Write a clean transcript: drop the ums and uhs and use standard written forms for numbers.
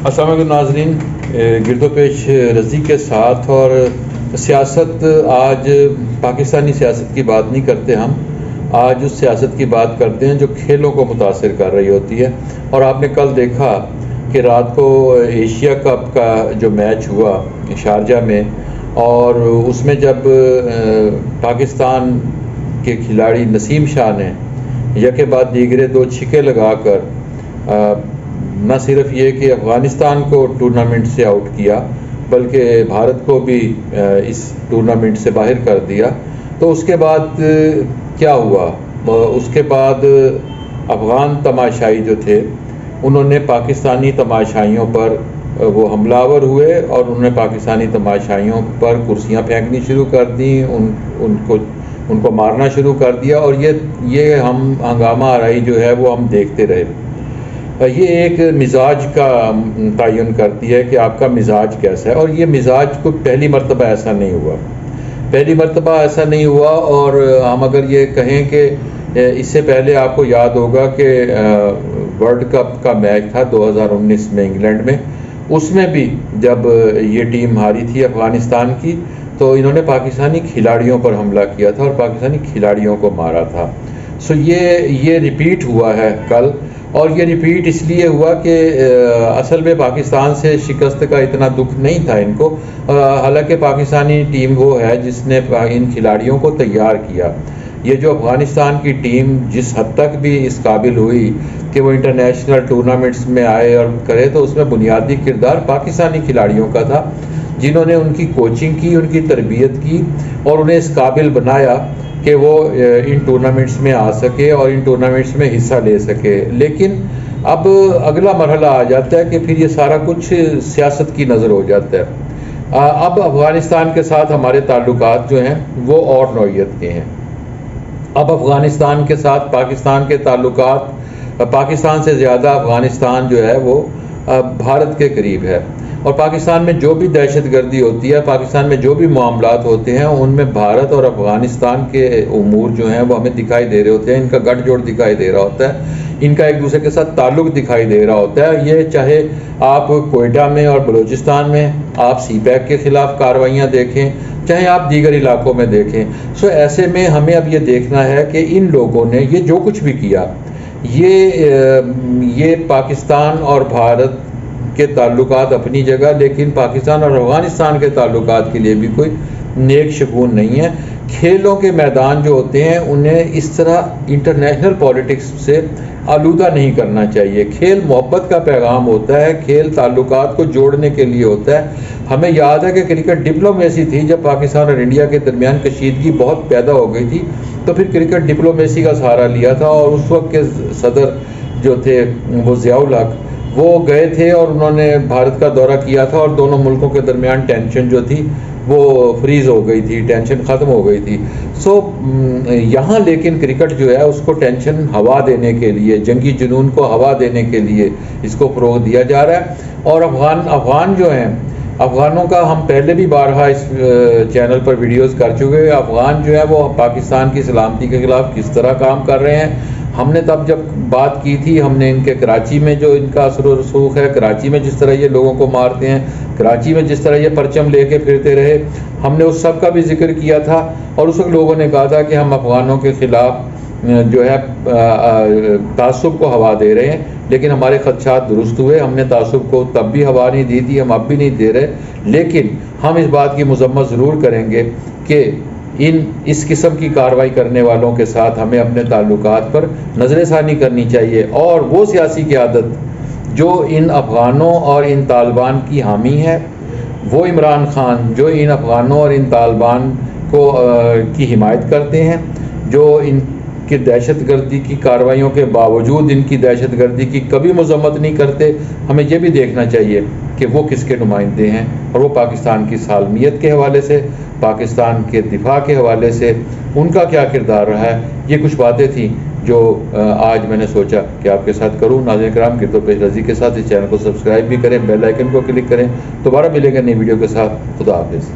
السلام علیکم ناظرین، گرد و پیش رضی کے ساتھ اور سیاست، آج پاکستانی سیاست کی بات نہیں کرتے ہم، آج اس سیاست کی بات کرتے ہیں جو کھیلوں کو متاثر کر رہی ہوتی ہے۔ اور آپ نے کل دیکھا کہ رات کو ایشیا کپ کا جو میچ ہوا شارجہ میں، اور اس میں جب پاکستان کے کھلاڑی نسیم شاہ نے یکے بعد دیگرے 2 چھکے لگا کر نہ صرف یہ کہ افغانستان کو ٹورنامنٹ سے آؤٹ کیا بلکہ بھارت کو بھی اس ٹورنامنٹ سے باہر کر دیا، تو اس کے بعد کیا ہوا؟ اس کے بعد افغان تماشائی جو تھے انہوں نے پاکستانی تماشائیوں پر وہ حملہ آور ہوئے اور انہوں نے پاکستانی تماشائیوں پر کرسیاں پھینکنی شروع کر دیں، ان کو مارنا شروع کر دیا، اور یہ ہنگامہ آرائی جو ہے وہ ہم دیکھتے رہے۔ یہ ایک مزاج کا تعین کرتی ہے کہ آپ کا مزاج کیسا ہے، اور یہ مزاج کو پہلی مرتبہ ایسا نہیں ہوا۔ اور ہم اگر یہ کہیں کہ اس سے پہلے آپ کو یاد ہوگا کہ ورلڈ کپ کا میچ تھا 2019 میں انگلینڈ میں، اس میں بھی جب یہ ٹیم ہاری تھی افغانستان کی تو انہوں نے پاکستانی کھلاڑیوں پر حملہ کیا تھا اور پاکستانی کھلاڑیوں کو مارا تھا۔ یہ ریپیٹ ہوا ہے کل، اور یہ ریپیٹ اس لیے ہوا کہ اصل میں پاکستان سے شکست کا اتنا دکھ نہیں تھا ان کو، حالانکہ پاکستانی ٹیم وہ ہے جس نے ان کھلاڑیوں کو تیار کیا۔ یہ جو افغانستان کی ٹیم جس حد تک بھی اس قابل ہوئی کہ وہ انٹرنیشنل ٹورنامنٹس میں آئے اور کرے، تو اس میں بنیادی کردار پاکستانی کھلاڑیوں کا تھا، جنہوں نے ان کی کوچنگ کی، ان کی تربیت کی اور انہیں اس قابل بنایا کہ وہ ان ٹورنامنٹس میں آ سکے اور ان ٹورنامنٹس میں حصہ لے سکے۔ لیکن اب اگلا مرحلہ آ جاتا ہے کہ پھر یہ سارا کچھ سیاست کی نظر ہو جاتا ہے۔ اب افغانستان کے ساتھ ہمارے تعلقات جو ہیں وہ اور نوعیت کے ہیں۔ اب افغانستان کے ساتھ پاکستان کے تعلقات، پاکستان سے زیادہ افغانستان جو ہے وہ بھارت کے قریب ہے، اور پاکستان میں جو بھی دہشت گردی ہوتی ہے، پاکستان میں جو بھی معاملات ہوتے ہیں، ان میں بھارت اور افغانستان کے امور جو ہیں وہ ہمیں دکھائی دے رہے ہوتے ہیں، ان کا گٹھ جوڑ دکھائی دے رہا ہوتا ہے، ان کا ایک دوسرے کے ساتھ تعلق دکھائی دے رہا ہوتا ہے۔ یہ چاہے آپ کوئٹہ میں اور بلوچستان میں آپ سی پیک کے خلاف کارروائیاں دیکھیں، چاہے آپ دیگر علاقوں میں دیکھیں۔ ایسے میں ہمیں اب یہ دیکھنا ہے کہ ان لوگوں نے یہ جو کچھ بھی کیا، یہ پاکستان اور بھارت کے تعلقات اپنی جگہ، لیکن پاکستان اور افغانستان کے تعلقات کے لیے بھی کوئی نیک شگون نہیں ہے۔ کھیلوں کے میدان جو ہوتے ہیں انہیں اس طرح انٹرنیشنل پولیٹکس سے آلودہ نہیں کرنا چاہیے۔ کھیل محبت کا پیغام ہوتا ہے، کھیل تعلقات کو جوڑنے کے لیے ہوتا ہے۔ ہمیں یاد ہے کہ کرکٹ ڈپلومیسی تھی، جب پاکستان اور انڈیا کے درمیان کشیدگی بہت پیدا ہو گئی تھی تو پھر کرکٹ ڈپلومیسی کا سہارا لیا تھا، اور اس وقت کے صدر جو تھے وہ ضیاء الحق، وہ گئے تھے اور انہوں نے بھارت کا دورہ کیا تھا، اور دونوں ملکوں کے درمیان ٹینشن جو تھی وہ فریز ہو گئی تھی، ٹینشن ختم ہو گئی تھی۔ یہاں لیکن کرکٹ جو ہے اس کو ٹینشن ہوا دینے کے لیے، جنگی جنون کو ہوا دینے کے لیے اس کو فروغ دیا جا رہا ہے۔ اور افغان جو ہیں، افغانوں کا ہم پہلے بھی بارہا اس چینل پر ویڈیوز کر چکے ہیں۔ افغان جو ہے وہ پاکستان کی سلامتی کے خلاف کس طرح کام کر رہے ہیں، ہم نے تب جب بات کی تھی، ہم نے ان کے کراچی میں جو ان کا اثر و رسوخ ہے، کراچی میں جس طرح یہ لوگوں کو مارتے ہیں، کراچی میں جس طرح یہ پرچم لے کے پھرتے رہے، ہم نے اس سب کا بھی ذکر کیا تھا، اور اس وقت لوگوں نے کہا تھا کہ ہم افغانوں کے خلاف جو ہے تعصب کو ہوا دے رہے ہیں، لیکن ہمارے خدشات درست ہوئے۔ ہم نے تعصب کو تب بھی ہوا نہیں دی تھی، ہم اب بھی نہیں دے رہے، لیکن ہم اس بات کی مذمت ضرور کریں گے کہ اس قسم کی کارروائی کرنے والوں کے ساتھ ہمیں اپنے تعلقات پر نظر ثانی کرنی چاہیے، اور وہ سیاسی قیادت جو ان افغانوں اور ان طالبان کی حامی ہے، وہ عمران خان جو ان افغانوں اور ان طالبان کی حمایت کرتے ہیں، جو ان کی دہشت گردی کی کارروائیوں کے باوجود ان کی دہشت گردی کی کبھی مذمت نہیں کرتے، ہمیں یہ بھی دیکھنا چاہیے کہ وہ کس کے نمائندے ہیں، اور وہ پاکستان کی سالمیت کے حوالے سے، پاکستان کے دفاع کے حوالے سے ان کا کیا کردار رہا ہے۔ یہ کچھ باتیں تھیں جو آج میں نے سوچا کہ آپ کے ساتھ کروں۔ ناظرین کرام، گرد و پیش رضی کے ساتھ اس چینل کو سبسکرائب بھی کریں، بیل آئیکن کو کلک کریں۔ دوبارہ ملیں گے نئی ویڈیو کے ساتھ۔ خدا حافظ۔